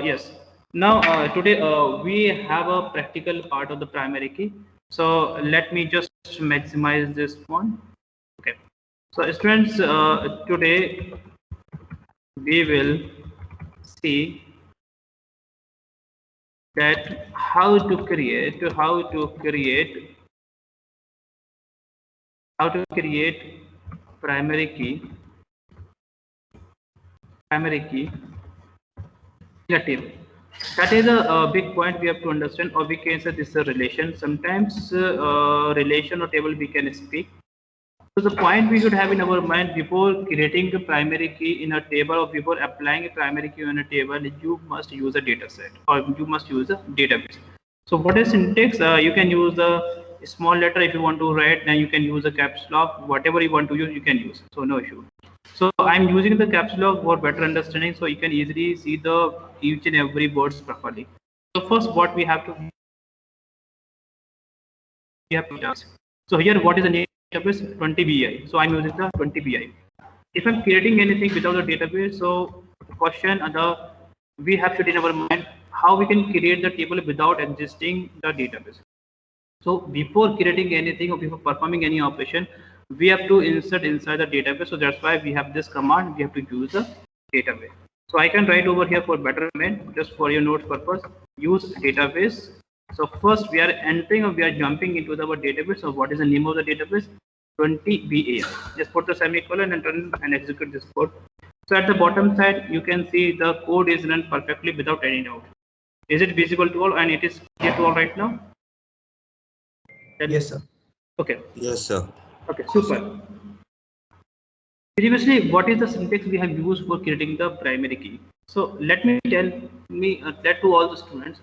Yes. Now today we have a practical part of the primary key. So let me just maximize this one. Okay. So students, today we will see that how to create primary key in a table. That is a big point we have to understand, or we can say this is a relation. Sometimes relation or table we can speak. So the point we should have in our mind before creating a primary key in a table or before applying a primary key on a table, you must use a data set or you must use a database. So what is syntax? You can use the small letter if you want to write, then you can use a caps lock, whatever you want to use, you can use. So no issue. So I'm using the caps lock for better understanding, so you can easily see the each and every words properly. So first, what we have to database. So here, what is the name of database? 20 BI. So I'm using the 20 BI. If I'm creating anything without a database, so the question we have to in our mind how we can create the table without existing the database. So before creating anything or before performing any operation, we have to insert inside the database. So that's why we have this command. We have to use the database. So I can write over here for betterment, just for your notes purpose, use database. So first we are entering or we are jumping into our database. So what is the name of the database? 20 BAI. Just put the semicolon and run and execute this code. So at the bottom side, you can see the code is run perfectly without any doubt. Is it visible to all and it is clear to all right now? Yes, sir. Okay. Yes, sir. Okay, super. Previously, what is the syntax we have used for creating the primary key? So let me tell that to all the students.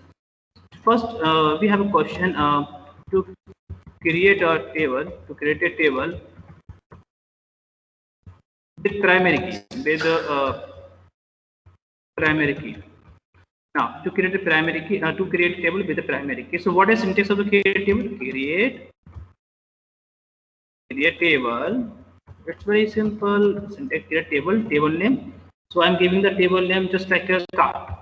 First, we have a question to create a table. To create a table with primary key, with primary key. Now, to create a primary key, to create a table with a primary key. So, what is syntax of the create table? Create table. It's very simple. Syntax create table name. So I'm giving the table name just like a car.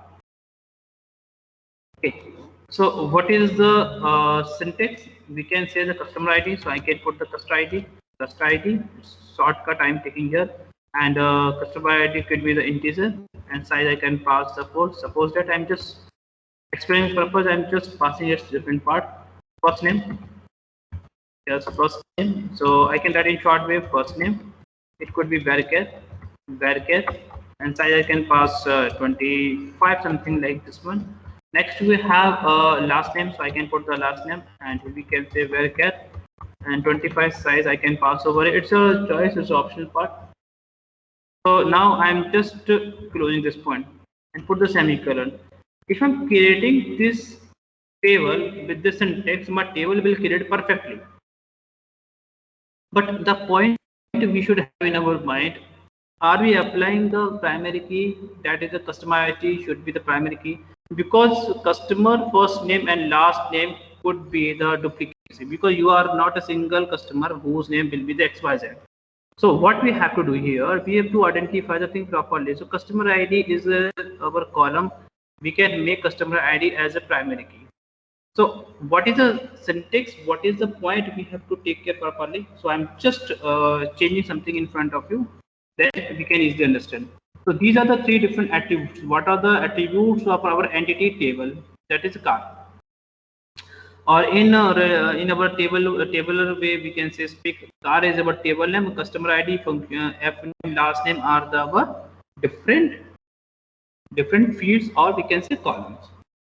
Okay. So what is the syntax? We can say the customer ID. So I can put the customer ID. Shortcut I'm taking here, and customer ID could be the integer, and size I can pass the code. Suppose that I'm just explaining purpose. I'm just passing its different part. First name. Yes, first name. So I can write in short way first name. It could be varchar, and size I can pass 25, something like this one. Next we have last name, so I can put the last name, and we can say varchar, and 25 size I can pass over it. It's a choice, it's an optional part. So now I'm just closing this point and put the semicolon. If I'm creating this table with this syntax, my table will create perfectly. But the point we should have in our mind, are we applying the primary key, that is the customer ID should be the primary key, because customer first name and last name could be the duplicacy, because you are not a single customer whose name will be the XYZ. So what we have to do here, we have to identify the thing properly. So customer ID is our column. We can make customer ID as a primary key. So what is the syntax? What is the point we have to take care properly? So I'm just changing something in front of you that we can easily understand. So these are the three different attributes. What are the attributes of our entity table? That is car. Or in our tabular way, we can say speak car is our table name, customer ID, function, F name, last name are the our different fields, or we can say columns.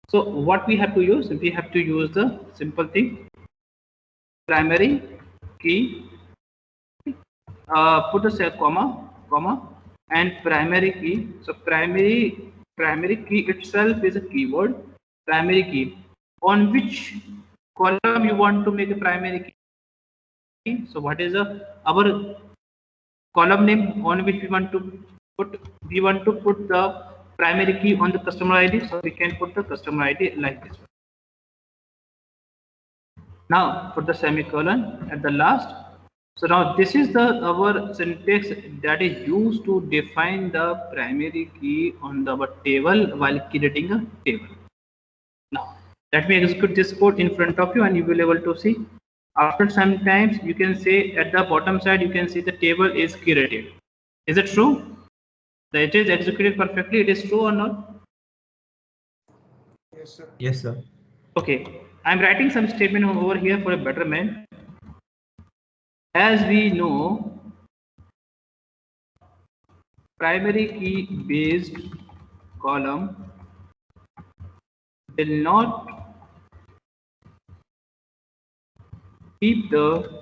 So what we have to use? We have to use the simple thing, primary key, put a cell comma, and primary key. So primary key itself is a keyword, primary key. On which column you want to make a primary key? So what is our column name on which we want to put? We want to put the primary key on the customer ID, so we can put the customer ID like this one. Now put the semicolon at the last, So now this is the our syntax that is used to define the primary key on our table while creating a table. Now let me execute this code in front of you and you will be able to see. After some times you can say at the bottom side you can see the table is created. Is it true? That it is executed perfectly. It is true or not? Yes, sir. Yes, sir. Okay, I'm writing some statement over here for a betterment. As we know, primary key based column will not keep the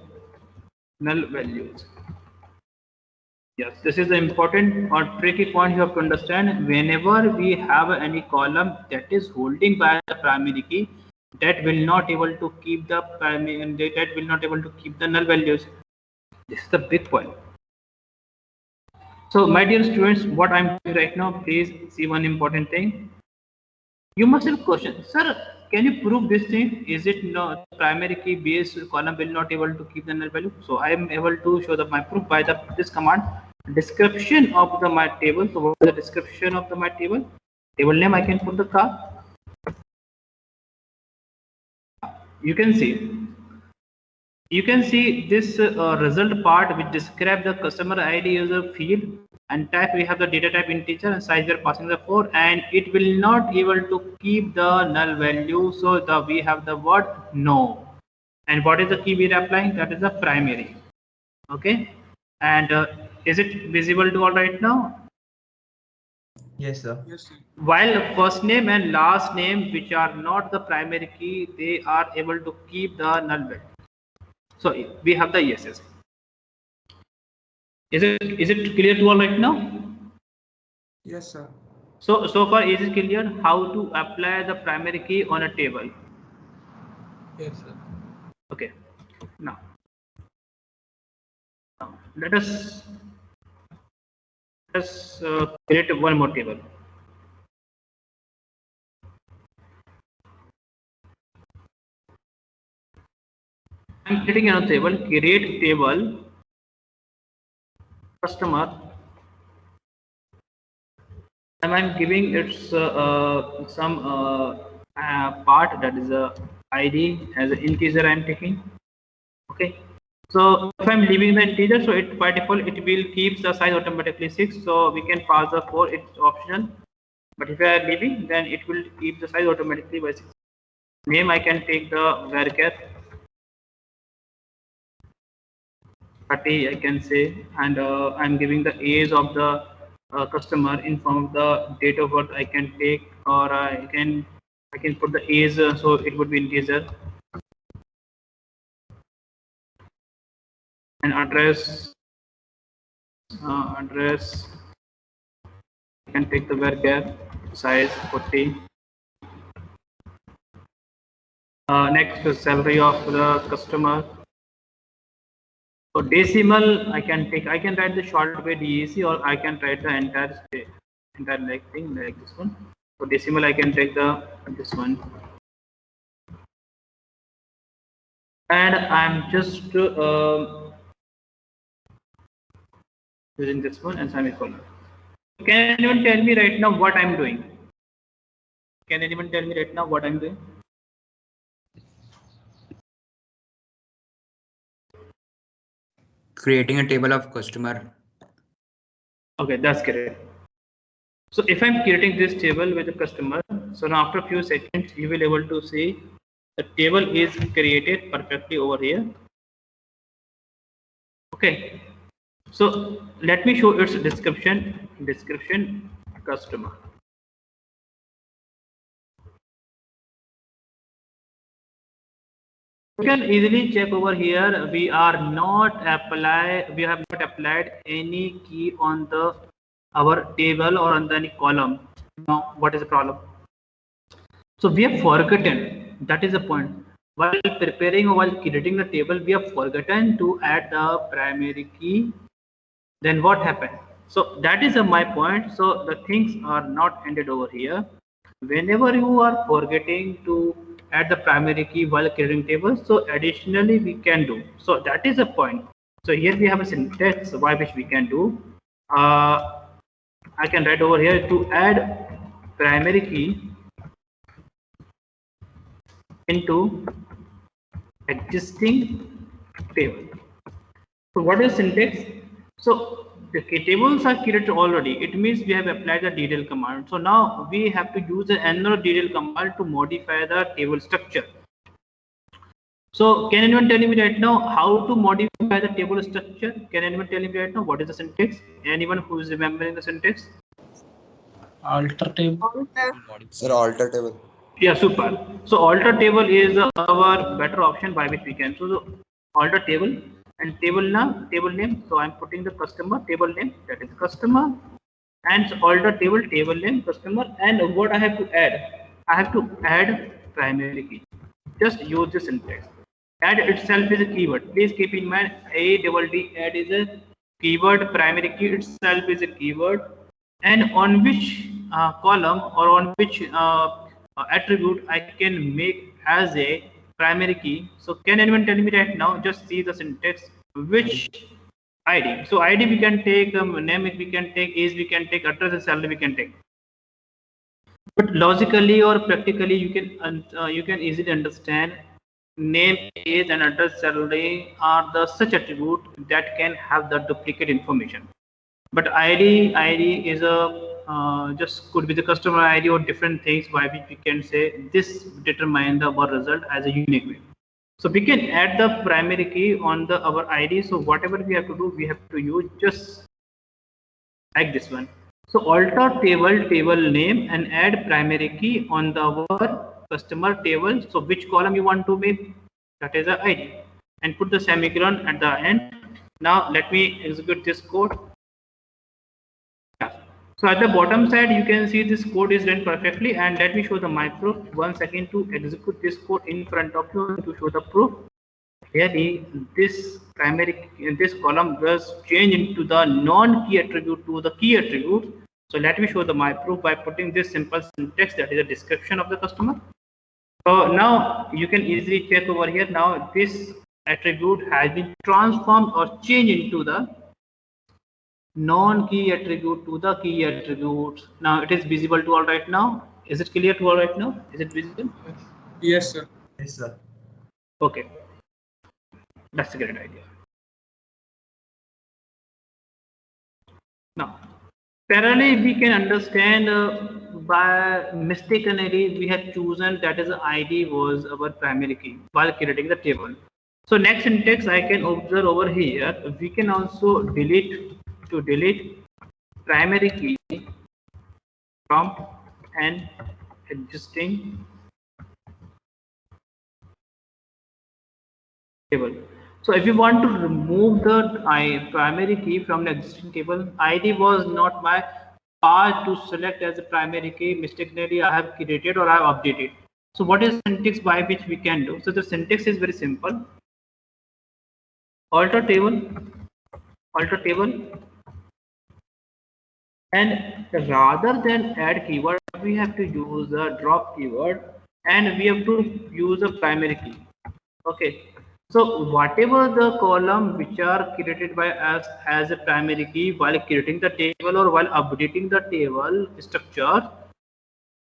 null values. Yes, this is the important or tricky point you have to understand. Whenever we have any column that is holding by the primary key, that will not able to keep the primary and that will not able to keep the null values. This is the big point. So my dear students, what I'm doing right now, please see one important thing. You must have question, sir, can you prove this thing? Is it not primary key based column will not able to keep the null value? So I am able to show the my proof by this command description of the my table. So what is the description of the my table? Table name I can put the car. You can see this result part which describe the customer ID user field, and type we have the data type integer and size we are passing the 4, and it will not able to keep the null value. So we have the word no, and what is the key we are applying? That is the primary. Okay, and is it visible to all right now? Yes, sir. Yes, sir. While first name and last name, which are not the primary key, they are able to keep the null value. So we have the yeses. Is it clear to all right now? Yes, sir. So far is it clear how to apply the primary key on a table? Yes, sir. Okay. Now let us create one more table. I'm creating another table. Create table customer, and I'm giving its some part, that is a ID as an integer I'm taking. Okay, so if I'm leaving the integer, so it by default it will keep the size automatically 6, so we can pass the 4, it's optional. But if I am leaving, then it will keep the size automatically by 6. Name I can take the varchar 30 I can say, and I'm giving the age of the customer in form of the date of birth I can take, or I can put the age, so it would be integer, and address I can take the varchar size 40. Next, salary of the customer. So decimal I can write the short way DEC, or I can write the entire like thing like this one. So decimal I can take this one, and I'm just using this one and semicolon. Can anyone tell me right now what I'm doing? Can anyone tell me right now what I'm doing? Creating a table of customer. Okay, that's correct. So if I'm creating this table with the customer, so now after a few seconds you will able to see the table is created perfectly over here. Okay, so let me show its description customer. You can easily check over here. We have not applied any key on our table or on any column. Now what is the problem? So we have forgotten, that is the point. While preparing or while creating the table, we have forgotten to add the primary key. Then what happened? So that is my point. So the things are not ended over here. Whenever you are forgetting to add the primary key while creating tables, so additionally we can do. So that is the point. So here we have a syntax by which we can do. I can write over here to add primary key into existing table. So what is syntax? So the tables are created already. It means we have applied the detail command. So now we have to use another detail command to modify the table structure. So can anyone tell me right now how to modify the table structure? Can anyone tell me right now what is the syntax? Anyone who is remembering the syntax? Alter table. Sir, alter table. Yeah, super. So alter table is our better option by which we can. So the alter table and table name. So I'm putting the customer table name, that is customer, and so alter table name customer. And what I have to add? I have to add primary key. Just use this syntax. Add itself is a keyword. Please keep in mind ADD add is a keyword. Primary key itself is a keyword. And on which column or on which attribute I can make as a primary key. So can anyone tell me right now? Just see the syntax. Which ID? So ID we can take, name we can take, age we can take, address and salary we can take. But logically or practically, you can easily understand name, age, and address, salary are the such attribute that can have the duplicate information. But ID is a just could be the customer ID or different things by which we can say this determine our result as a unique way. So we can add the primary key on the our ID. So whatever we have to do, we have to use just like this one. So alter table name and add primary key on the our customer table. So which column you want to make? That is the ID, and put the semicolon at the end. Now let me execute this code. So at the bottom side, you can see this code is run perfectly, and let me show the my proof once again to execute this code in front of you to show the proof. Here, this this column was changed into the non-key attribute to the key attribute. So let me show the my proof by putting this simple syntax, that is a description of the customer. So now you can easily check over here. Now this attribute has been transformed or changed into the non-key attribute to the key attribute. Now it is visible to all right now. Is it clear to all right now? Is it visible? Yes, sir. Yes, sir. Okay, that's a great idea. Now, parallelly we can understand by mistakenly we had chosen that is the ID was our primary key while creating the table. So next syntax I can observe over here. We can also delete primary key from an existing table. So if you want to remove the primary key from the existing table, ID was not my path to select as a primary key. Mistakenly I have created or I have updated. So what is syntax by which we can do? So the syntax is very simple. Alter table, and rather than add keyword, we have to use the drop keyword, and we have to use a primary key. Okay. So whatever the column which are created by us as a primary key while creating the table or while updating the table structure,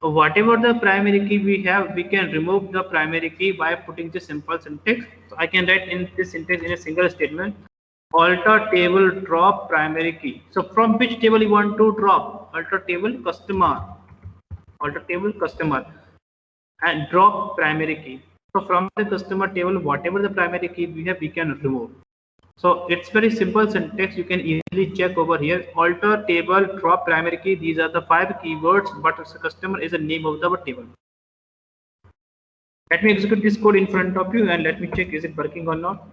whatever the primary key we have, we can remove the primary key by putting the simple syntax. So I can write in this syntax in a single statement: alter table drop primary key. So from which table you want to drop? Alter table customer, and drop primary key. So from the customer table, whatever the primary key we have, we can remove. So it's very simple syntax. You can easily check over here. Alter table drop primary key. These are the 5 keywords, but the customer is the name of the table. Let me execute this code in front of you and let me check is it working or not.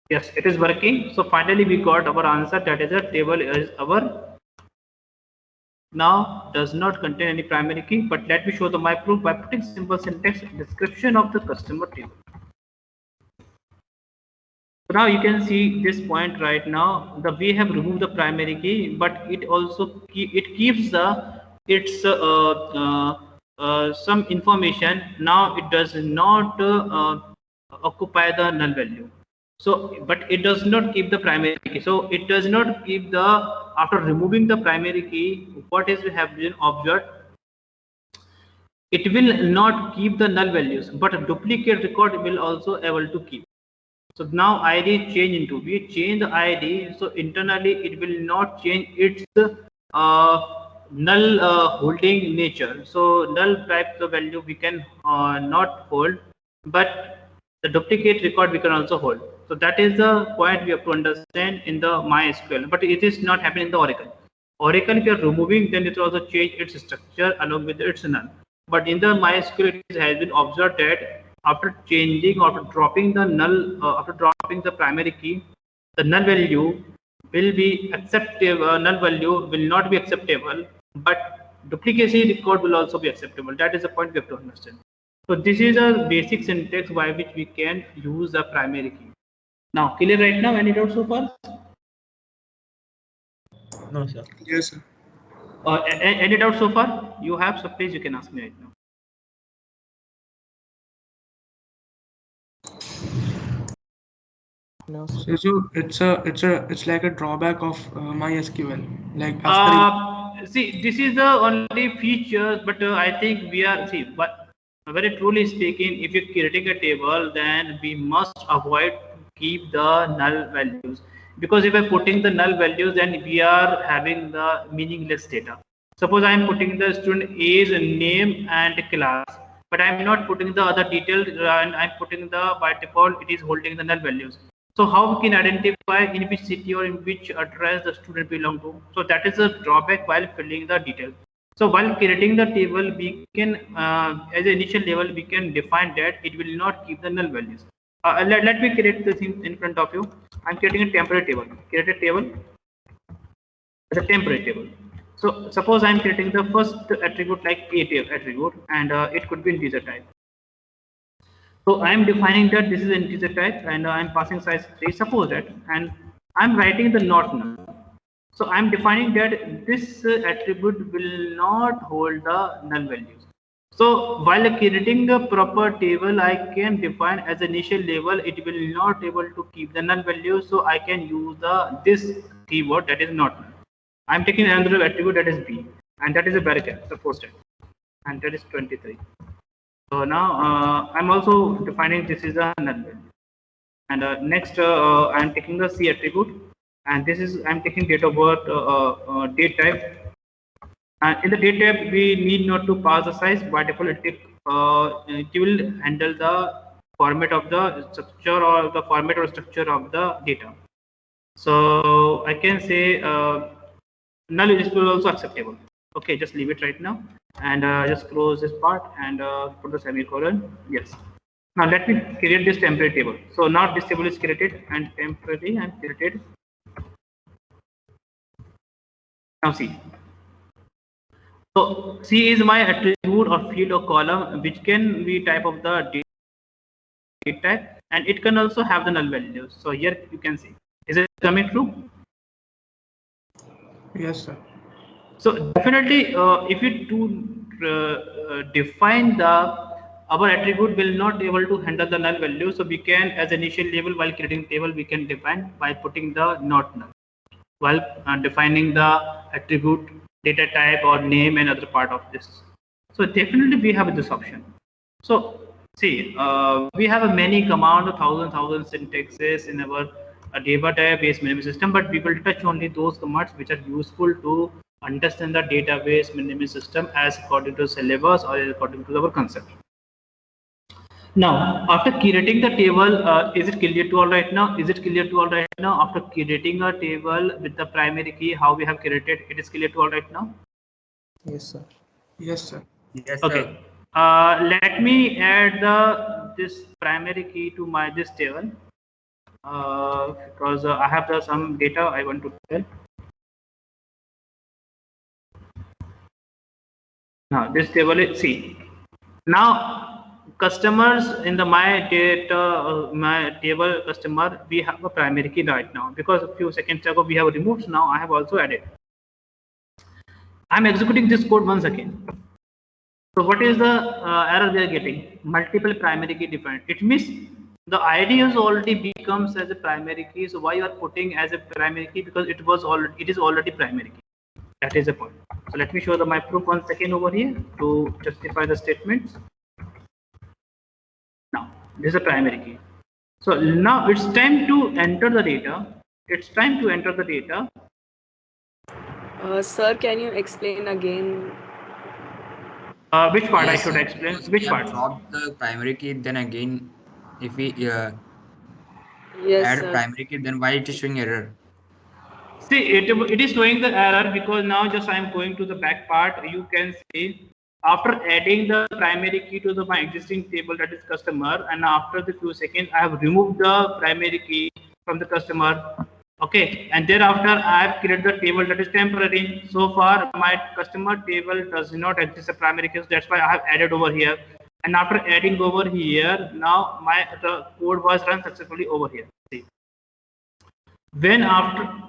Yes, it is working. So finally we got our answer, that is a table is our now does not contain any primary key. But let me show the my proof by putting simple syntax description of the customer table. So now you can see this point right now. We have removed the primary key, but it also keeps the some information. Now it does not occupy the null value. So, but it does not keep the primary key. So it does not keep the, after removing the primary key, what is we have been observed, it will not keep the null values, but a duplicate record will also able to keep. So now ID change into, we change the ID, so internally it will not change its null holding nature. So null type the value we can not hold, but the duplicate record we can also hold. So that is the point we have to understand in the MySQL, but it is not happening in the Oracle. Oracle, if you are removing, then it will also change its structure along with its null. But in the MySQL, it has been observed that after changing or after dropping the null, after dropping the primary key, the null value will be acceptable. Null value will not be acceptable, but duplicacy record will also be acceptable. That is the point we have to understand. So this is a basic syntax by which we can use the primary key. Now, clear right now? Any doubts so far? No, sir. Yes, sir. Any doubts so far? You have, so please you can ask me right now. So it's like a drawback of MySQL. Like after See, this is the only feature, but I think we are, see, but very truly speaking, if you're creating a table, then we must avoid keep the null values, because if I'm putting the null values, then we are having the meaningless data. Suppose I'm putting the student A's name and class, but I'm not putting the other details, and I'm putting the, by default, it is holding the null values. So how we can identify in which city or in which address the student belong to? So that is a drawback while filling the details. So while creating the table, we can, as an initial level, we can define that it will not keep the null values. Let me create the thing in front of you. I'm creating a temporary table. Create a table as a temporary table. So suppose I'm creating the first attribute like a attribute, and it could be integer type. So I am defining that this is integer type, and I am passing size 3, suppose that, and I'm writing the not null. So I am defining that this attribute will not hold the null values. So while creating the proper table, I can define as initial level, it will not able to keep the null value. So I can use this keyword that is not null. I'm taking another attribute that is b, and that is a barricade, suppose that, and that is 23. So now I'm also defining this is a null value, and next I'm taking the C attribute, and this is I'm taking date of birth, date type, and in the date type we need not to pass the size. By default it will handle the format of the structure or the format or structure of the data. So I can say null is also acceptable. Okay, just leave it right now, and just close this part and put the semicolon. Yes. Now let me create this temporary table. So now this table is created and temporary and created. Now see. So C is my attribute or field or column, which can be type of the date type, and it can also have the null values. So here you can see. Is it coming true? yes, sir. So definitely, if you do define the, our attribute will not able to handle the null value. So we can, as initial level while creating table, we can define by putting the not null while defining the attribute, data type or name and other part of this. So definitely we have this option. So see, we have many command, thousand syntaxes in our database management system, but we will touch only those commands which are useful to understand the database management system as according to syllabus or according to our concept. Now, after creating the table, is it clear to all right now? Is it clear to all right now? After creating a table with the primary key, how we have created, it is clear to all right now? Yes, sir. Yes, sir. Yes, Okay. Let me add this primary key to my this table because I have some data I want to tell. Now this table is C. Now customers in the my data my table customer, we have a primary key right now because a few seconds ago we have removed. Now I have also added. I'm executing this code once again. So what is the error we are getting? Multiple primary key defined. It means The ID is already becomes as a primary key. So why you are putting as a primary key? Because it is already primary key. That is the point. So let me show my proof one second over here to justify the statements. Now this is a primary key. So now it's time to enter the data. It's time to enter the data. Sir, can you explain again? Which part I Yes, should sir. explain? Because Which we have part? dropped the primary key, then again, if we Yes, add sir. primary key, then why it is showing error? See, it is showing the error because now just I am going to the back part. You can see after adding the primary key to my existing table, that is customer, and after the few seconds I have removed the primary key from the customer. Okay, and thereafter I have created the table that is temporary. So far my customer table does not exist a primary key, so that's why I have added over here. And after adding over here, now the code was run successfully over here. See. When after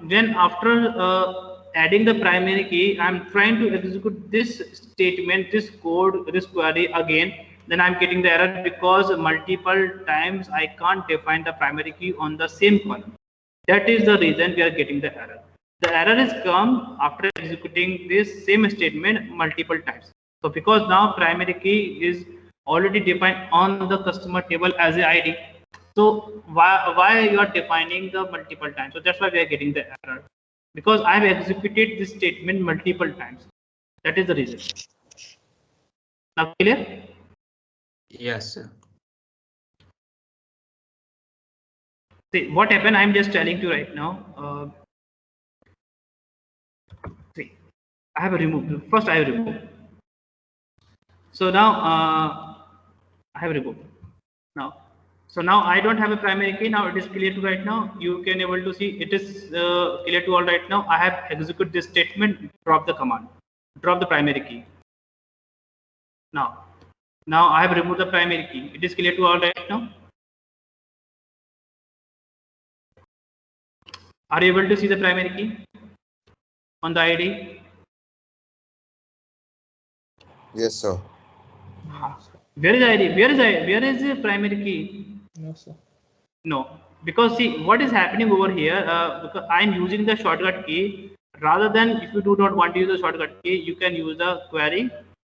adding the primary key, I'm trying to execute this statement, this code, this query again, then I'm getting the error because multiple times I can't define the primary key on the same column. That is the reason we are getting the error. The error is come after executing this same statement multiple times. So because now primary key is already defined on the customer table as a ID, so why you are defining the multiple times? So that's why we are getting the error, because I have executed this statement multiple times. That is the reason. Now clear? Yes, sir. See what happened. I'm just telling you right now. See, I have removed. First I have removed. So now I have removed. Now. So now I don't have a primary key. Now it is clear to right now. You can able to see it is clear to all right now. I have executed this statement, drop the command, drop the primary key. Now I have removed the primary key. It is clear to all right now. Are you able to see the primary key on the ID? Yes, sir. Where is ID? Where is the primary key? No, sir. No, because see what is happening over here, because I'm using the shortcut key. Rather than, if you do not want to use the shortcut key, you can use the query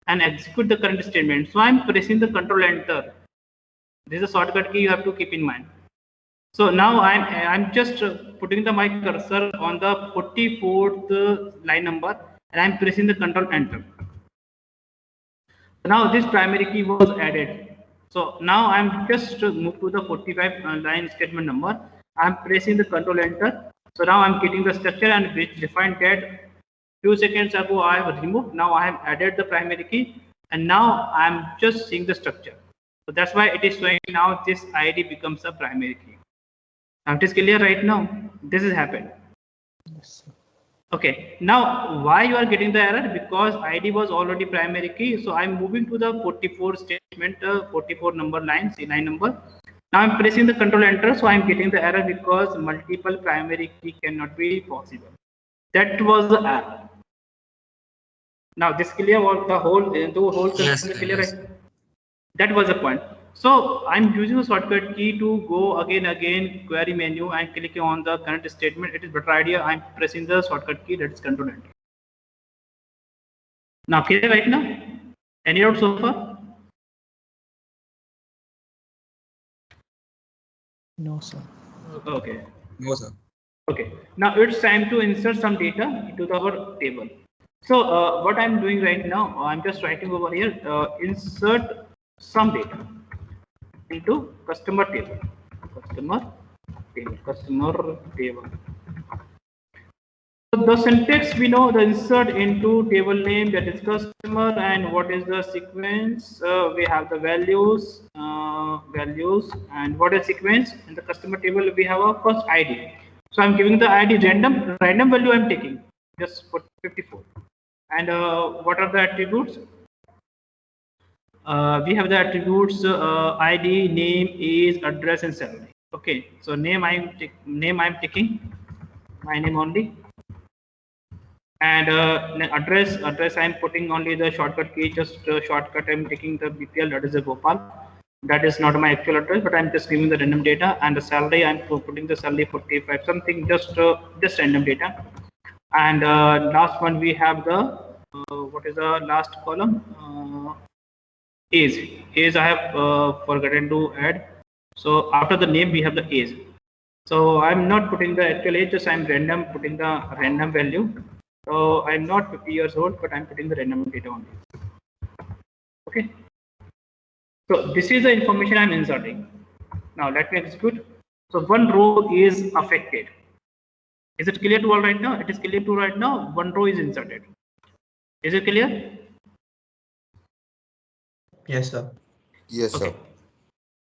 and execute the current statement. So I'm pressing the control enter. This is a shortcut key you have to keep in mind. So now I'm just putting my cursor on the 44th line number and I'm pressing the control enter. Now this primary key was added. So now I'm just moved to the 45 line statement number. I'm pressing the control enter. So now I'm getting the structure, and which defined that few seconds ago I have removed. Now I have added the primary key, and now I'm just seeing the structure. So that's why it is showing now this ID becomes a primary key. Now it is clear right now. This has happened. Yes, sir. Okay, now why you are getting the error? Because ID was already primary key. So I'm moving to the 44 statement, 44 number line, line number. Now I'm pressing the control enter. So I'm getting the error because multiple primary key cannot be possible. That was the error. Now this clear was the whole Yes, concept sir, clear, yes. right? That was the point. So I'm using a shortcut key to go again query menu and clicking on the current statement. It is better idea. I'm pressing the shortcut key, that is control enter. Now clear right now? Any doubt so far? No, sir. Okay. No, sir. Okay. Now it's time to insert some data into our table. So what I'm doing right now, I'm just writing over here, insert some data into customer table. Customer table. So the syntax we know, the insert into table name, that is customer, and what is the sequence? We have the values, and what is sequence in the customer table? We have a first ID. So I'm giving the ID random value I'm taking, just put 54. And what are the attributes? We have the attributes ID, name, age, address, and salary. Okay, so name I'm taking my name only, and address I'm putting only the shortcut key, just shortcut I'm taking the BPL, that is a Gopal. That is not my actual address, but I'm just giving the random data, and the salary I'm putting the salary 45 something, just random data. And last one we have the what is the last column? Age. Age I have forgotten to add. So after the name we have the age. So I'm not putting the actual age, just I'm random putting the random value. So I'm not 50 years old, but I'm putting the random data only. Okay. So this is the information I'm inserting. Now let me execute. So one row is affected. Is it clear to all right now? It is clear to right now. One row is inserted. Is it clear? Yes, sir. Yes, Okay. sir.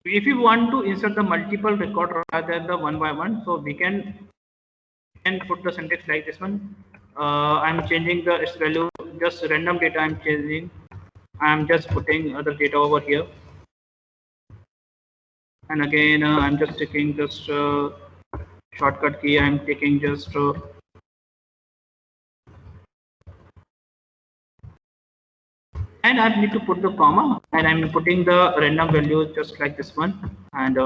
If you want to insert the multiple record rather than the one by one, so we can put the syntax like this one. I'm changing the its value, just random data I'm changing. I'm just putting other data over here. And again, I'm just taking just shortcut key. I'm taking just and I need to put the comma, and I'm putting the random value just like this one. And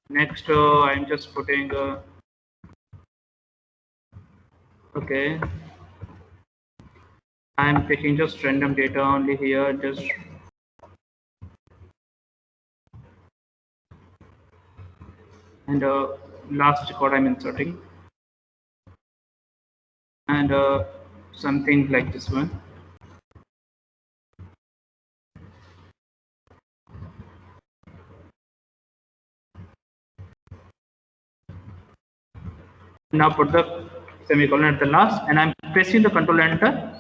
next, I'm just putting okay. I'm taking just random data only here, just and last record I'm inserting, and something like this one. Now put the semicolon at the last, and I'm pressing the control enter.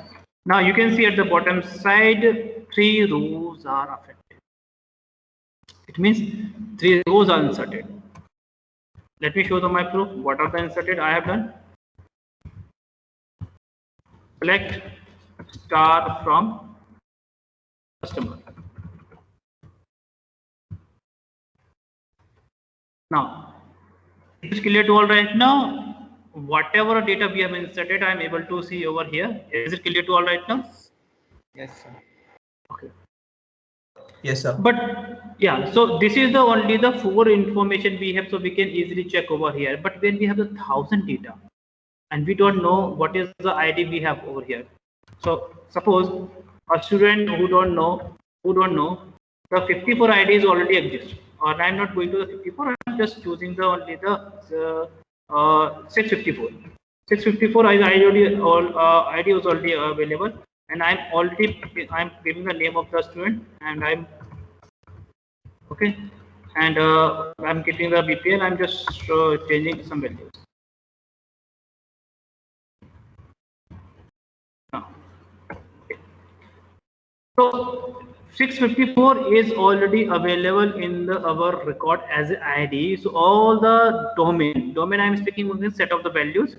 Now you can see at the bottom side 3 rows are affected. It means 3 rows are inserted. Let me show my proof. What are the inserted I have done? Select star from customer. Now it is clear to all right now. Whatever data we have inserted, I am able to see over here. Is it clear to all right now? Yes, sir. Okay. Yes, sir. But yeah, so this is the only the 4 information we have, so we can easily check over here. But when we have the 1000 data, and we don't know what is the ID we have over here. So suppose a student who don't know, the 54 IDs already exist, or I'm not going to the 54. I'm just choosing the only the 654. 654 is ID was already available, and I'm giving the name of the student, and I'm okay, and I'm getting the BPL. I'm just changing some values. Now, so 654 is already available in our record as an ID. So all the domain I'm speaking with the set of the values.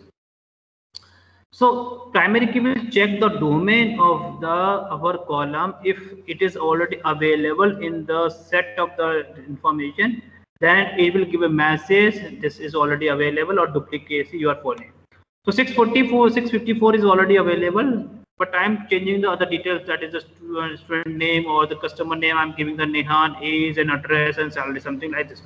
So primary key will check the domain of our column. If it is already available in the set of the information, then it will give a message this is already available or duplicacy you are following. So 654 is already available, but I'm changing the other details, that is the student name or the customer name. I'm giving the Nehan, age and address and salary, something like this.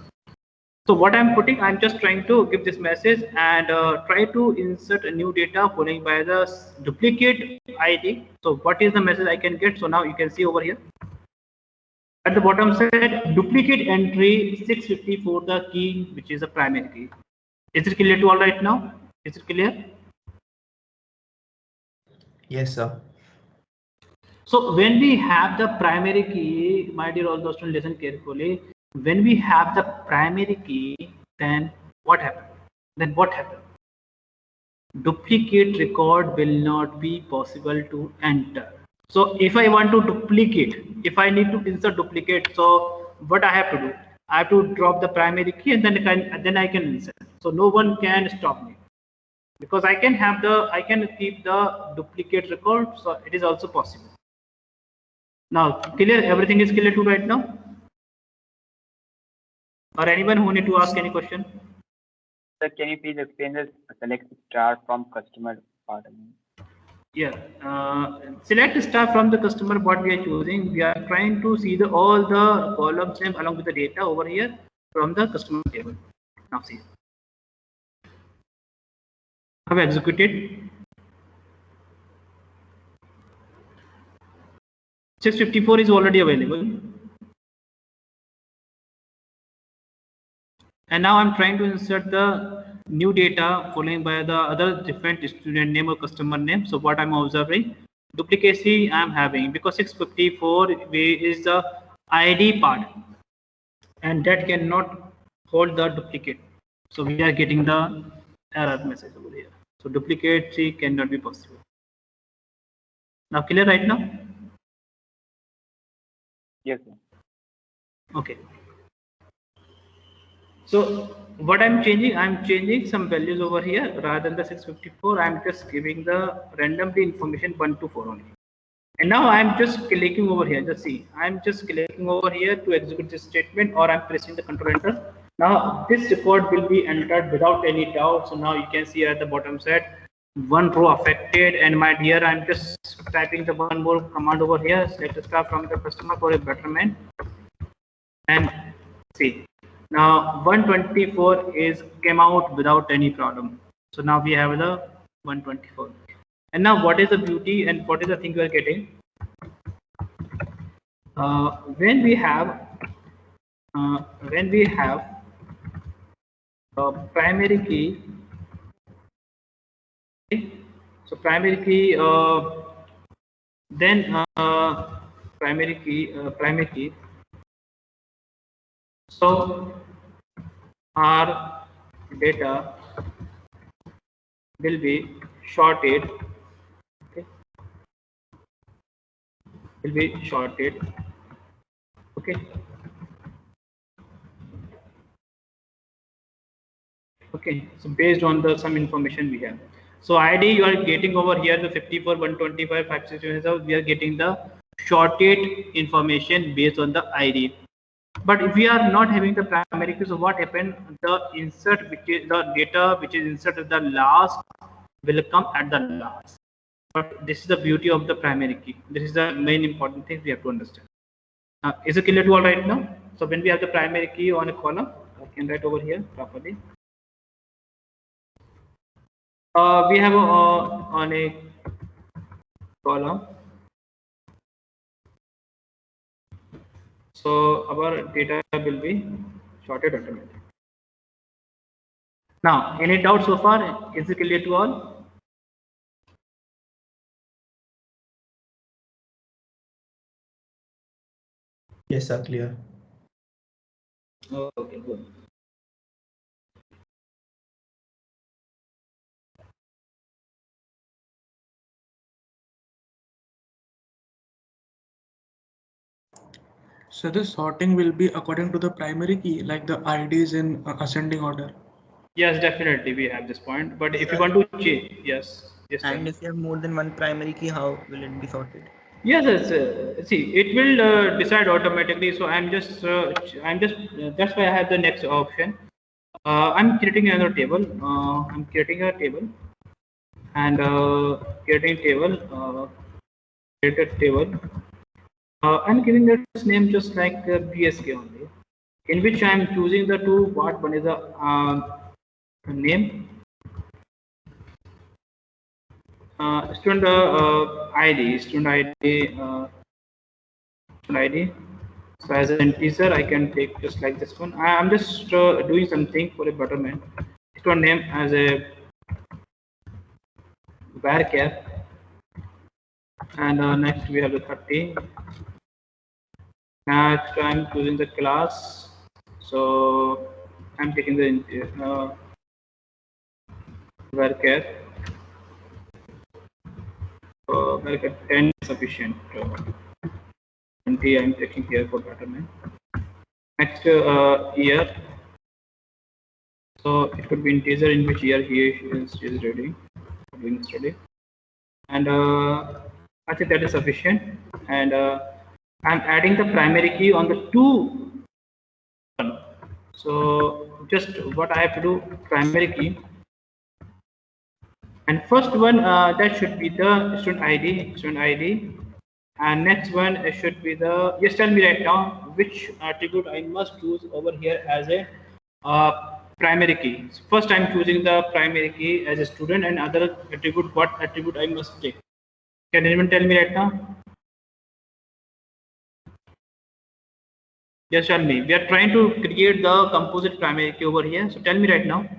So what I'm putting, I'm just trying to give this message and try to insert a new data following by the duplicate ID. So what is the message I can get? So now you can see over here at the bottom side, duplicate entry 654, the key which is a primary key. Is it clear to all right now? Is it clear? Yes, sir. So when we have the primary key, my dear all those students, listen carefully. When we have the primary key, then what happened? Duplicate record will not be possible to enter. So if I want to duplicate, if I need to insert duplicate, so what I have to do? I have to drop the primary key, and then I can insert. So no one can stop me, because I can keep the duplicate record. So it is also possible. Now clear, everything is clear to right now, or anyone who need to ask any question? Sir, can you please explain the select star from customer part again? Yeah, select star from the customer what we are choosing. We are trying to see the all the columns name along with the data over here from the customer table. Now see, have executed. 654 is already available, and now I'm trying to insert the new data following by the other different student name or customer name. So what I'm observing, duplicacy I'm having because 654 is the ID part, and that cannot hold the duplicate. So we are getting the error message over here. So duplicacy cannot be possible. Now clear right now? Yes, sir. Okay. So what I'm changing some values over here rather than the 654. I'm just giving the randomly information 1 to 4 only. And now I'm just clicking over here. Just see, I'm just clicking over here to execute this statement, or I'm pressing the control enter. Now this record will be entered without any doubt. So now you can see at the bottom side, one row affected. And my dear, I'm just typing the one more command over here. Select star from the customer for a betterment. And see, now 124 is came out without any problem. So now we have the 124. And now what is the beauty and what is the thing we are getting? When we have primary key, okay? So primary key, then primary key. So our data will be shorted. Okay, will be shorted. Okay. Okay. So based on the some information we have. So ID you are getting over here the 54, 125, 567. We are getting the shorted information based on the ID. But if we are not having the primary key, so what happened? The insert, which is the data which is inserted at the last, will come at the last. But this is the beauty of the primary key. This is the main important thing we have to understand. Is it clear to all right now? So when we have the primary key on a column, I can write over here properly. We have on a column. So our data will be sorted automatically. Now, any doubt so far? Is it clear to all? Yes, sir. Clear. Okay, good. So the sorting will be according to the primary key, like the IDs in ascending order. Yes, definitely we have this point. But if you want to change, yes. And if you have more than one primary key, how will it be sorted? Yes, see, it will decide automatically. So that's why I have the next option. I'm creating another table. I'm creating a table, and creating table, created table. I'm giving this name just like BSK only, in which I'm choosing the two part. One is the name, student ID, student ID. So as an integer, I can take just like this one. I'm just doing something for a betterment. Student name as a varchar, and next we have the 30. Next I'm choosing the class, so I'm taking the varchar. Varchar 10 is sufficient. 20 I'm taking here for betterment. Next year, so it could be integer in which year he is ready doing study, and I think that is sufficient. And I'm adding the primary key on the two. So just what I have to do, primary key And first one that should be the student ID, and next one should be the. Just tell me right now which attribute I must choose over here as a primary key. So first, I'm choosing the primary key as a student, and other attribute. What attribute I must take? Can anyone tell me right now? Just tell me. We are trying to create the composite primary key over here. So tell me right now.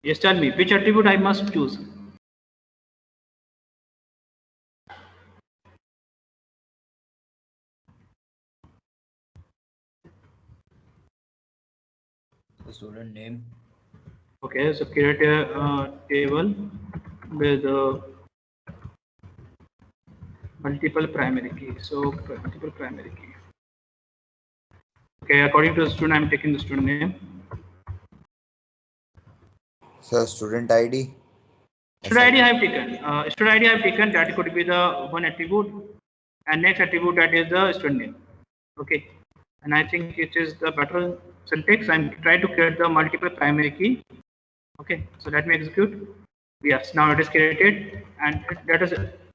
Yes, tell me which attribute I must choose. The student name. Okay, so create a table with multiple primary key. So multiple primary key. Okay, according to the student, I'm taking the student name. Sir, student ID. Student ID I have taken. Student ID I have taken. That could be the one attribute, and next attribute that is the student name. Okay, and I think it is the better syntax. I'm trying to create the multiple primary key. Okay, so let me execute. Yes, now it is created, and let us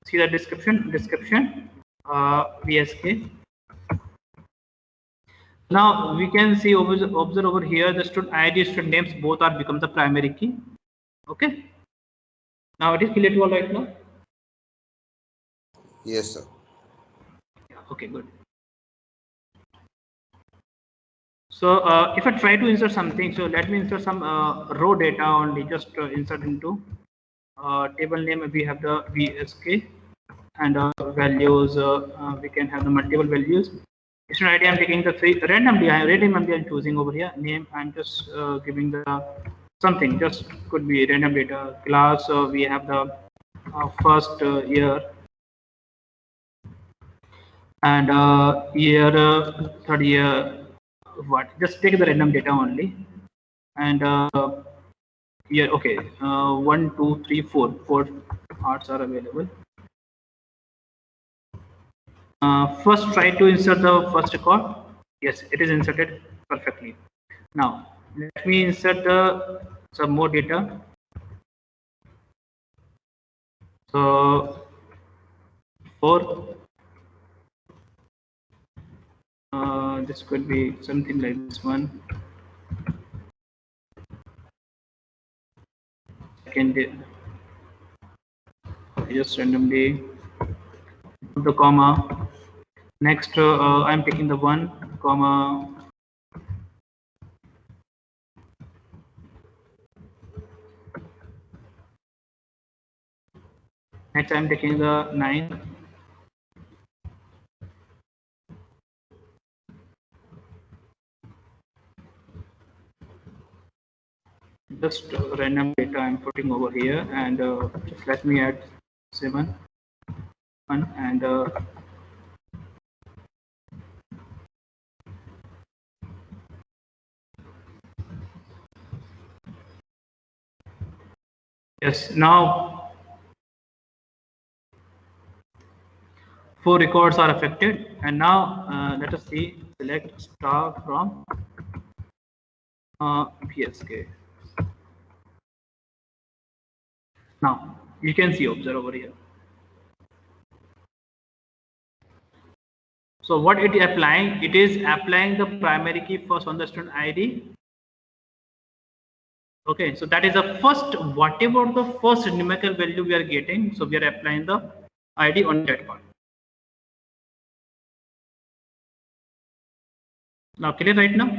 see the description. VSK. Now we can see observe over here the student ID, student names both are become the primary key. Okay. Now it is clear to all right now. Yes, sir. Okay, good. So if I try to insert something, so let me insert some row data only. Just insert into table name. We have the VSK, and values. We can have the multiple values. Student ID I'm taking the three randomly. I'm choosing over here. Name I'm just giving the something. Just could be random data. Class we have the first year, and year third year. What? Just take the random data only, and year. Okay, 1, 2, 3, 4. 4 parts are available. First, try to insert the first record. Yes, it is inserted perfectly. Now, let me insert some more data. So, 4. This could be something like this one. Second, just randomly put the comma. Next, I'm taking the 1, comma. Next, I'm taking the 9. Just random data I'm putting over here, and just let me add 7, 1, and yes, now 4 records are affected, and now let us see, select star from VSK. Now you can see, observe over here. So what it is applying? It is applying the primary key first on the student ID. Okay, so that is the first, whatever the first numerical value we are getting, so we are applying the ID on that part. Now clear right now?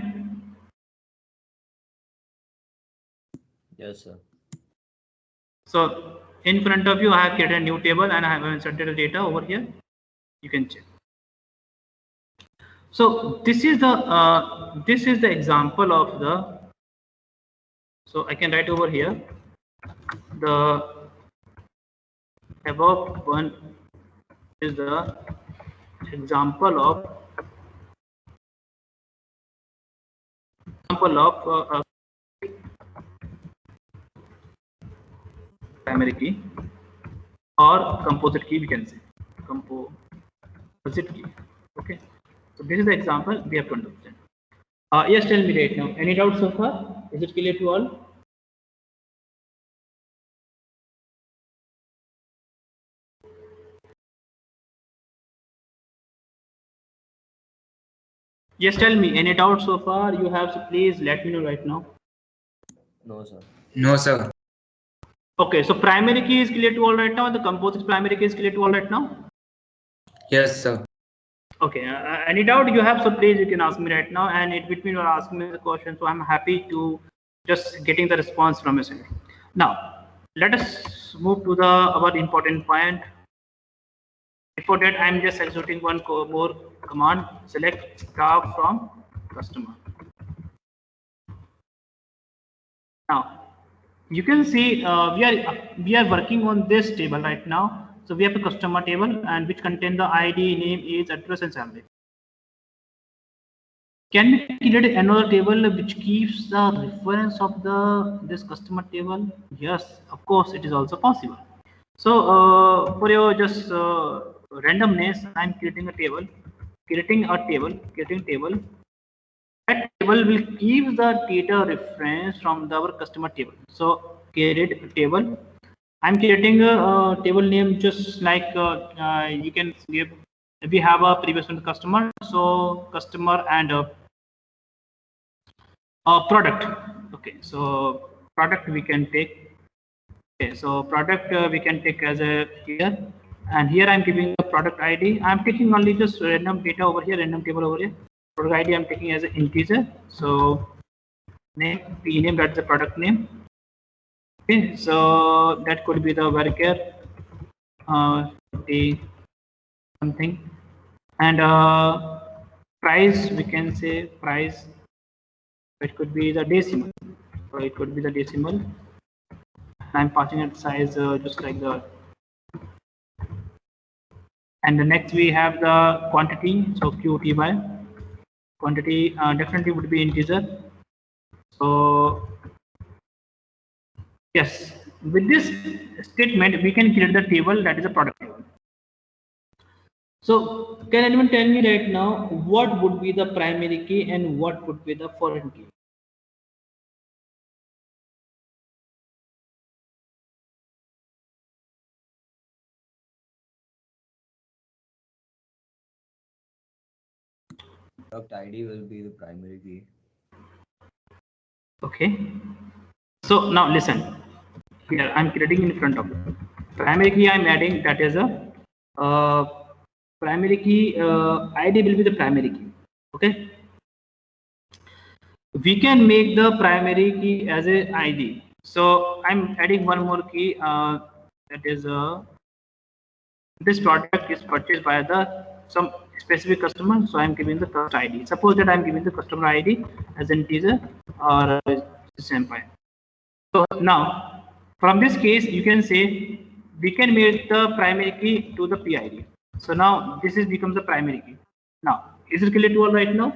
Yes, sir. So in front of you, I have created a new table and I have inserted the data over here. You can check. So this is the example of the. So I can write over here the above one is the example of primary key or composite key, we can say composite key. Okay, so this is the example we have to understand. Yes, tell me right now. Any doubt so far? Is it clear to all? Yes, tell me. Any doubt so far you have, so please let me know right now. No, sir. No, sir. Okay, so primary key is clear to all right now. The composite primary key is clear to all right now. Yes, sir. Okay, any doubt you have, so please you can ask me right now. And in between you are asking me the question, so I'm happy to just getting the response from you. Now, let us move to the our important point. Before that, I'm just executing one more command. Select staff from customer. Now, you can see we are working on this table right now. So we have a customer table and which contain the ID, name, age, address, and salary. Can we create another table which keeps the reference of this customer table? Yes, of course, it is also possible. So for your just randomness, I'm creating a table. That table will give the data reference from our customer table. So create a table. I'm creating a table name just like you can give. We have a previous one customer. So customer and product. Okay, so product we can take. Okay, so product we can take as a here, and here I'm giving the product ID. I'm taking only just random data over here, random table over here. Product ID I'm taking as an integer. So name, p name, that's the product name. Okay, so that could be the varchar the something, and price we can say price. It could be the decimal. So it could be the decimal. I'm passing it size just like the. And the next we have the quantity. So QTY quantity definitely would be integer. So yes, with this statement we can create the table that is a product table. So can anyone tell me right now what would be the primary key and what would be the foreign key? Product ID will be the primary key. Okay. So now listen. Here I'm creating in front of you. Primary key I'm adding that is a primary key ID will be the primary key. Okay. We can make the primary key as a ID. So I'm adding one more key that is this product is purchased by the some specific customer. So I'm giving the customer ID. Suppose that I'm giving the customer ID as an integer or sample. So now from this case you can say we can make the primary key to the PID. So now this is becomes the primary key. Now is it clear to all right now?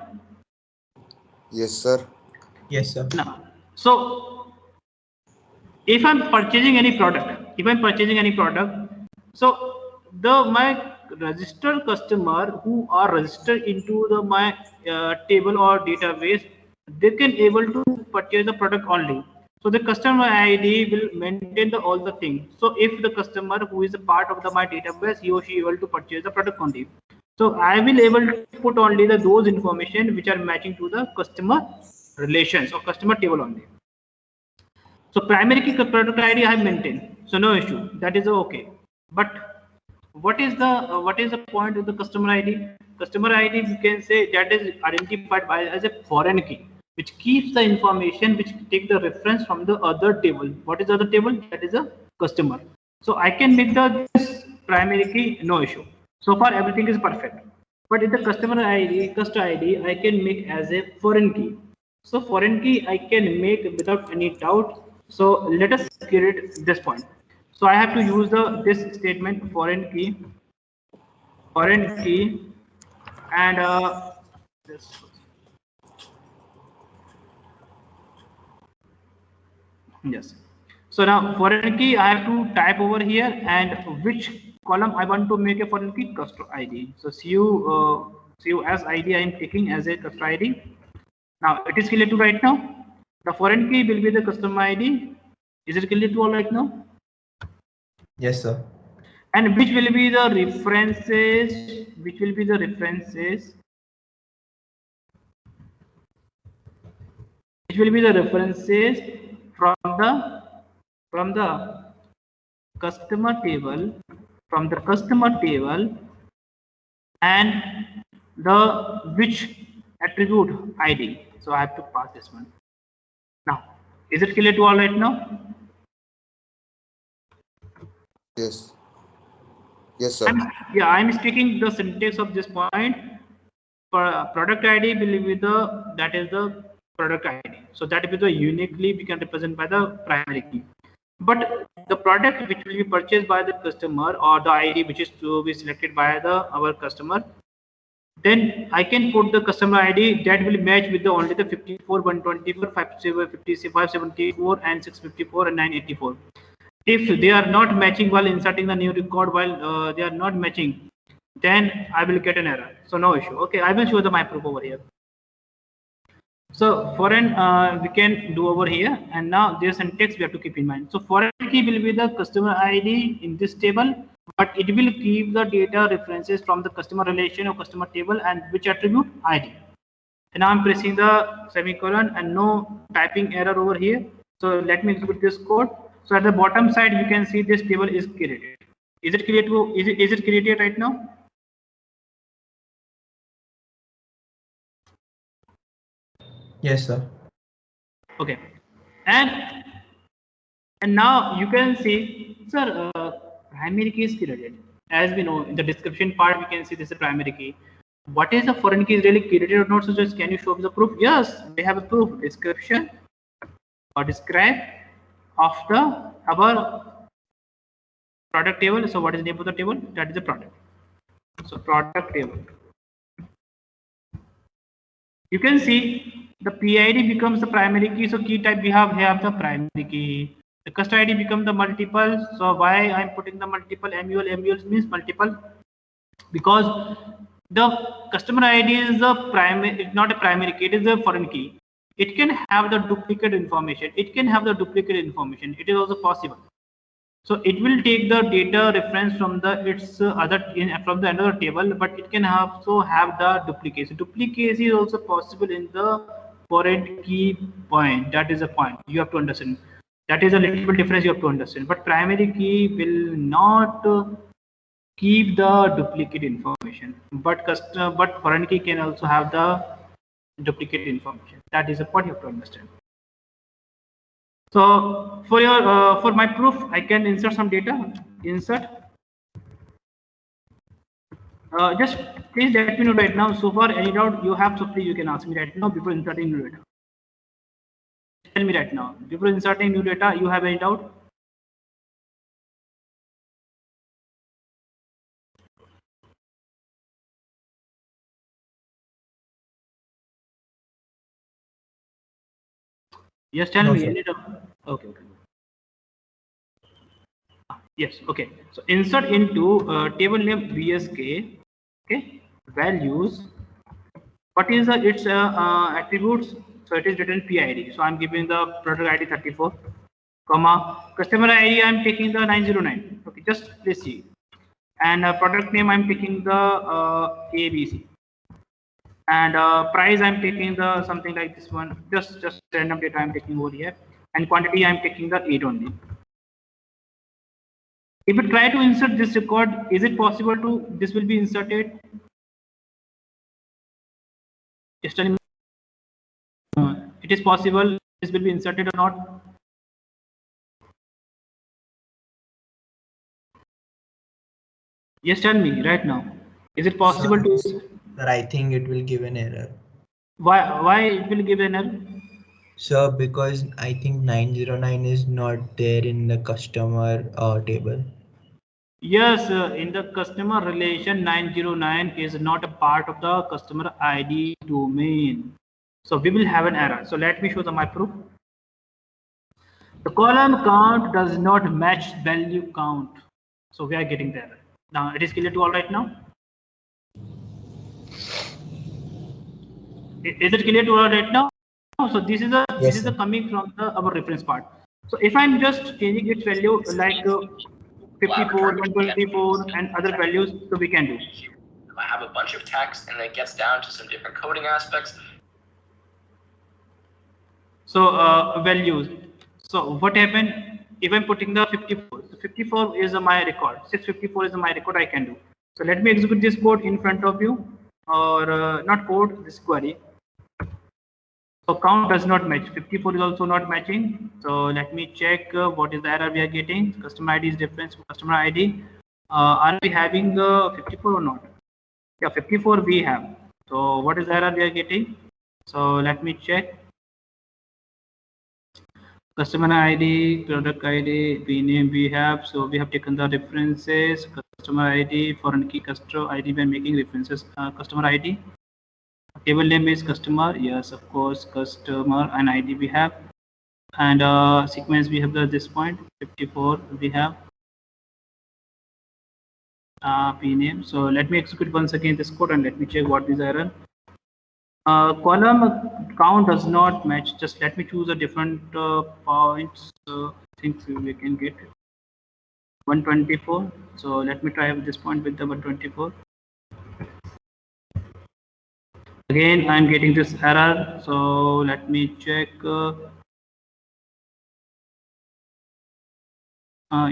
Yes, sir. Yes, sir. Now, so if I'm purchasing any product, so my registered customer who are registered into the my table or database, they can able to purchase the product only. So the customer ID will maintain all the things. So if the customer who is a part of my database, he or she able to purchase the product only. So I will able to put only those information which are matching to the customer relations or customer table only. So primary key product ID I have maintained, so no issue. That is okay. But what is the point of the customer ID? Customer ID you can say that is identified by as a foreign key, which keeps the information which take the reference from the other table. What is the other table? That is a customer. So I can make this primary key no issue. So far everything is perfect. But in the customer ID, I can make as a foreign key. So foreign key I can make without any doubt. So let us create this point. So I have to use this statement foreign key, and this. Yes. So now foreign key I have to type over here and which column I want to make a foreign key customer ID. So CU as ID I am taking as a customer ID. Now it is clear to right now. The foreign key will be the customer ID. Is it clear to all right now? Yes, sir. And which will be the references? Which will be the references? Which will be the references from the customer table, and the which attribute ID. So I have to pass this one. Now, is it clear to all right now? Yes. Yes, sir. I'm speaking the syntax of this point. For product ID will be that is the product ID. So that will be the uniquely we can represent by the primary key. But the product which will be purchased by the customer, or the ID which is to be selected by our customer, then I can put the customer ID that will match with only the 54, 124, 574, and 654 and 984. If they are not matching while inserting the new record, while they are not matching, then I will get an error. So no issue. Okay, I will show my proof over here. So foreign we can do over here, and now there's syntax we have to keep in mind. So foreign key will be the customer ID in this table, but it will keep the data references from the customer relation or customer table and which attribute ID. And now I'm pressing the semicolon and no typing error over here. So let me execute this code. So at the bottom side, you can see this table is created. Is it created? Is it created right now? Yes, sir. Okay. And now you can see, sir, primary key is created. As we know, in the description part, we can see this is a primary key. What is the foreign key is really created or not? So just can you show the proof? Yes, we have a proof. Description or describe of our product table. So what is the name of the table? That is the product. So product table. You can see the PID becomes the primary key. So key type we have the primary key. The customer ID becomes the multiple. So why I'm putting the multiple MUL? MUL means multiple, because the customer ID is the primary. It's not a primary key. It is a foreign key. It can have the duplicate information. It is also possible. So it will take the data reference from the from the another table, but it can also have the duplicacy. Duplicacy is also possible in the foreign key point. That is a point you have to understand. That is a little bit difference you have to understand. But primary key will not keep the duplicate information. But foreign key can also have the duplicate information. That is a point you have to understand. So for my proof, I can insert some data. Insert. Just please let me know right now. So far, any doubt you have, so please you can ask me right now before inserting new data. Tell me right now. Before inserting new data, you have any doubt? Yes, tell No, me. sir. Any doubt? Okay. Yes. Okay. So insert into table name VSK. Okay. Values. What is its attributes? So it is written PID. So I'm giving the product ID 34, comma customer ID. I'm taking the 909. Okay, just please see. And product name I'm taking the ABC. And price I'm taking the something like this one. Just random data I'm taking over here. And quantity I'm taking the 8 only. If you try to insert this record, is it possible to this will be inserted? Just tell me. It is possible this will be inserted or not? Yes, tell me right now. Is it possible to? Sir, I think it will give an error. Why it will give an error? Sir, because I think 909 is not there in the customer table. Yes, in the customer relation 909 is not a part of the customer ID domain. So we will have an error. So let me show my proof. The column count does not match value count. So we are getting the error. Now it is clear to all right now. Is it clear to all right now? So this is Yes, this is sir. coming from our reference part. So if I'm just changing its value like 54, 124 and other values, so we can do. I have a bunch of text and it gets down to some different coding aspects. So values. So what happened if I'm putting the 54? So 54 is my record. 654 is my record I can do. So let me execute this code in front of you, or not code, this query. So count does not match. 54 is also not matching. So let me check what is the error we are getting. Customer ID is different from customer ID. Are we having 54 or not? Yeah, 54 we have. So what is the error we are getting? So let me check. Customer ID, product ID, name we have. So we have taken the references, customer ID, foreign key, customer ID. We are making references, customer ID. Table name is customer. Yes, of course, customer and ID we have. And sequence we have this point 54 we have. P name. So let me execute once again this code and let me check what is the error. Column count does not match. Just let me choose a different points. I think we can get 124. So let me try this point with the 124. Again, I'm getting this error. So let me check.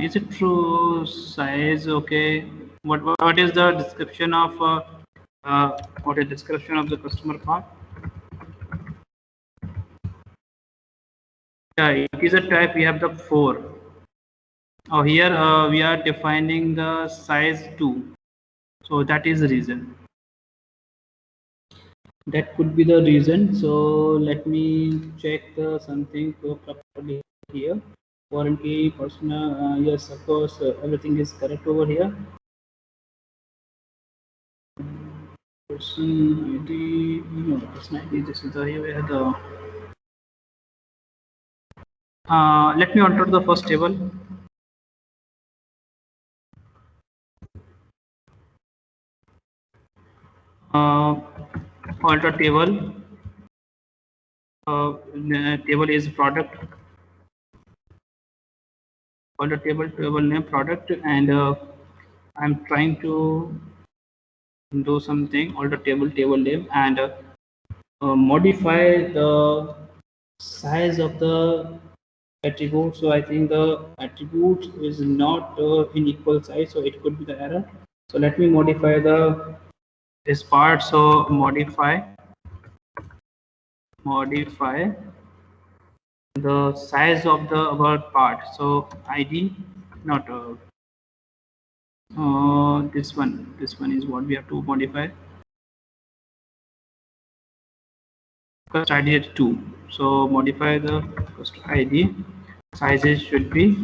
Is it true size? Okay. What is the description of what is description of the customer part? Yeah, it is a type. We have the 4. Oh, here we are defining the size 2. So that is the reason. That could be the reason. So let me check something properly here. Foreign key, personal. Yes, of course, everything is correct over here. Person ID, no, person ID. This is the here the. Let me enter the first table. Alter table. Table is product. Alter table name product, and I'm trying to do something. Alter table name and modify the size of the attribute. So I think the attribute is not in equal size, so it could be the error. So let me modify this part. So modify the size of the about part. So ID, not this one is what we have to modify. First ID is 2. So modify the first ID. Sizes should be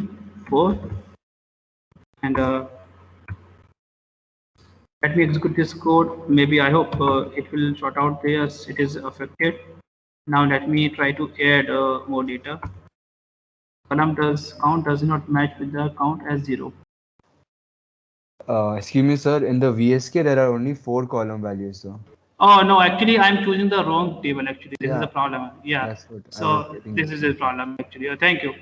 4. And let me execute this code. Maybe I hope it will sort out. Yes, it is affected. Now let me try to add more data. Column count does not match with the count as 0. Excuse me, sir. In the VSK, there are only 4 column values, sir. Oh no, actually I'm choosing the wrong table. Actually, this is Yeah. the problem. Yeah. That's what I was So getting this at. is the problem actually. Thank you.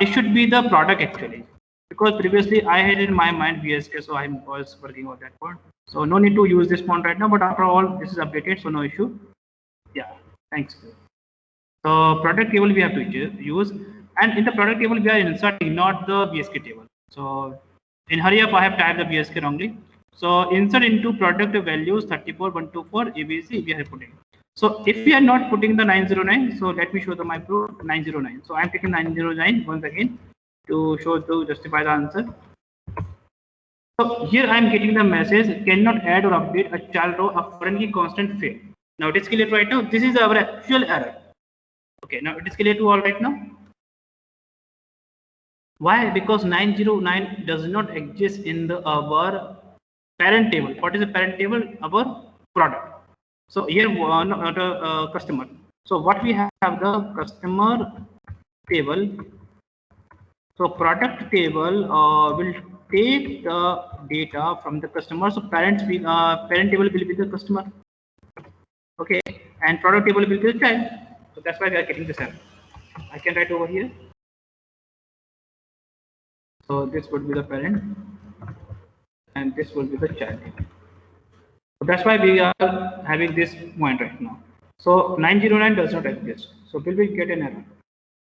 It should be the product actually, because previously I had in my mind VSK, so I was working on that one. So no need to use this font right now. But after all, this is updated, so no issue. Yeah. Thanks. So product table we have to use, and in the product table we are inserting, not the VSK table. So in hurry up, I have typed the VSK wrongly. So insert into product values 34, 124, ABC we are putting. So if we are not putting the 909, so let me show my proof 909. So I'm taking 909 once again to justify the answer. So here I'm getting the message cannot add or update a child row of foreign key constant failed. Now it is clear right now. This is our actual error. Okay, now it is clear to all right now. Why? Because 909 does not exist in our parent table. What is the parent table? Our product. So here not a customer. So what we have the customer table. So product table will take the data from the customer. So parent table will be the customer. Okay, and product table will be the child. So that's why we are getting this error. I can write over here. So this would be the parent and this will be the child. So that's why we are having this point right now. So 909 does not exist. So will we get an error?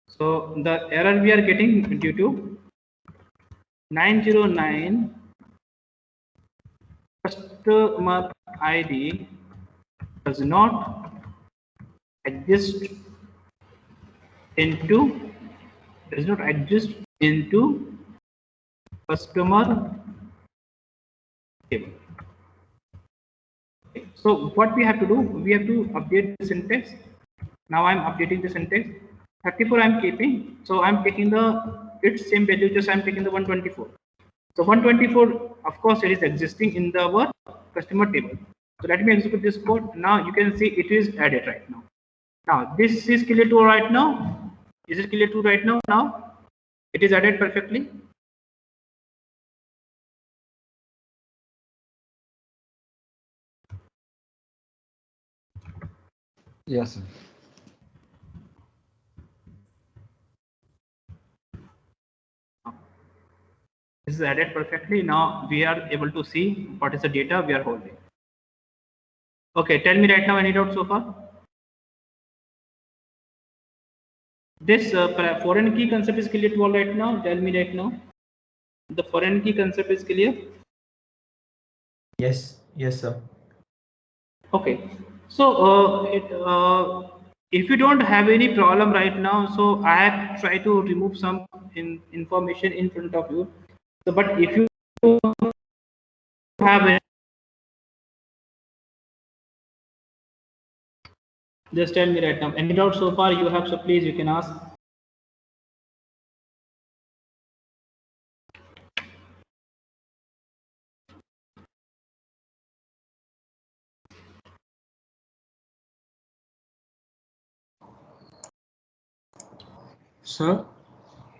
So the error we are getting due to 909 customer ID does not exist into customer table. Okay. So what we have to do, we have to update the syntax. Now I'm updating the syntax. 34 I'm keeping, so I'm taking its same value, just I'm taking the 124. So 124, of course, it is existing in our customer table. So let me execute this code. Now you can see it is added right now. Now this is clear to right now. Is it clear to right now? Now it is added perfectly. Yes, sir. This is added perfectly. Now we are able to see what is the data we are holding. Okay, tell me right now any doubt so far? This foreign key concept is clear to all right now. Tell me right now. The foreign key concept is clear? Yes, sir. Okay. So if you don't have any problem right now, so I have tried to remove some information in front of you. So, but if you have just tell me right now. Any doubt so far you have, so please you can ask. Sir?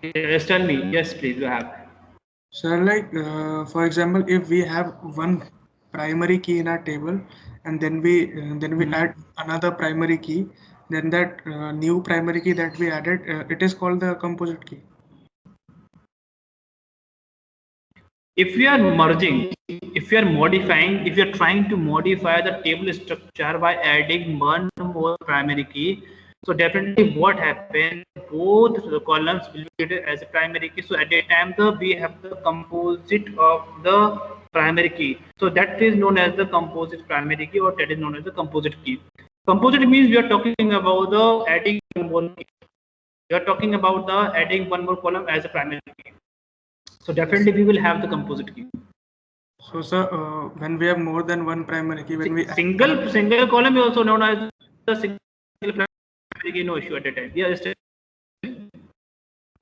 Yes, tell me. Yes, please, you have. Sir, like for example, if we have one primary key in our table and then we add another primary key, then that new primary key that we added, it is called the composite key. If we are merging, if we are modifying, if you are trying to modify the table structure by adding one more primary key, so definitely what happens, both the columns will be treated as a primary key. So at that time we have the composite of the primary key. So that is known as the composite primary key, or that is known as the composite key. Composite means we are talking about the adding one more key. We are talking about the adding one more column as a primary key. So definitely we will have the composite key. So sir, when we have more than one primary key, when we single column is also known as the single primary key, no issue at the time. Yeah,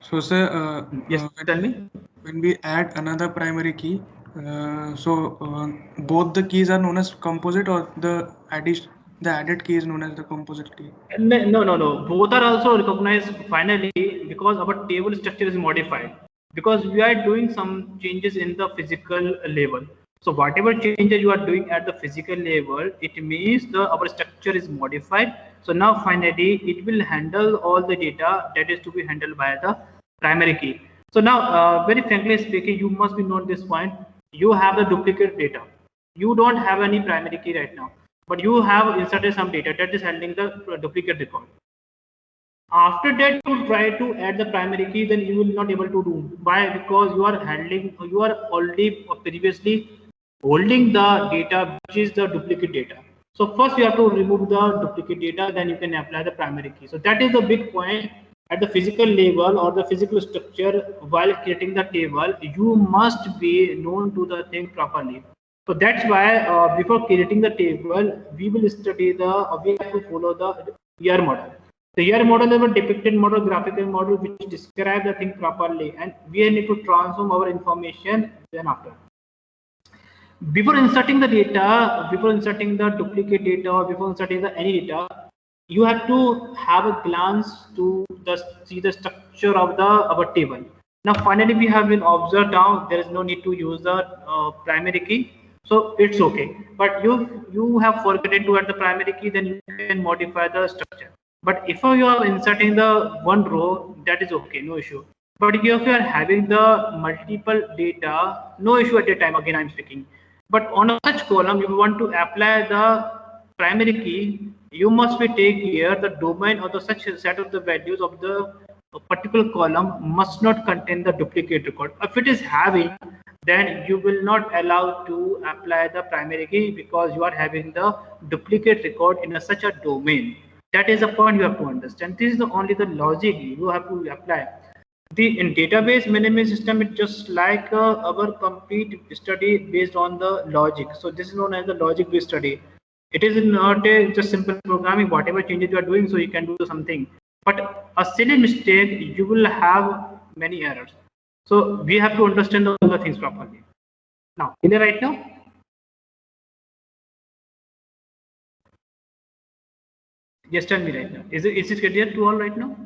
so sir, yes, tell me. When we add another primary key, both the keys are known as composite, or the added key is known as the composite key? No. Both are also recognized finally, because our table structure is modified. Because we are doing some changes in the physical level. So whatever changes you are doing at the physical level, it means our structure is modified. So now finally it will handle all the data that is to be handled by the primary key. So now very frankly speaking, you must be note this point. You have the duplicate data. You don't have any primary key right now, but you have inserted some data that is handling the duplicate record. After that, you try to add the primary key, then you will not able to do. Why? Because you are already previously holding the data, which is the duplicate data. So first you have to remove the duplicate data, then you can apply the primary key. So that is the big point. At the physical level or the physical structure, while creating the table, you must be known to the thing properly. So that's why before creating the table, we will study we have to follow the ER model. The ER model is a depicted model, graphical model, which describe the thing properly, and we need to transform our information then after. Before inserting the data, before inserting the duplicate data, or before inserting any data, you have to have a glance to see the structure of our table. Now finally we have been observed now there is no need to use the primary key. So it's okay. But you have forgotten to add the primary key, then you can modify the structure. But if you are inserting the one row, that is okay, no issue. But if you are having the multiple data, no issue at the time. Again, I'm speaking. But on a such column, you want to apply the primary key, you must be take here the domain or the such set of the values of the particular column must not contain the duplicate record. If it is having, then you will not allow to apply the primary key because you are having the duplicate record in such a domain. That is the point you have to understand. This is the only the logic you have to apply. The in database management system, it's just like our complete study based on the logic. So this is known as the logic based study. It is not a just simple programming. Whatever changes you are doing, so you can do something. But a silly mistake, you will have many errors. So we have to understand all the things properly. Now, clear right now? Yes, tell me right now. Is it clear to all right now?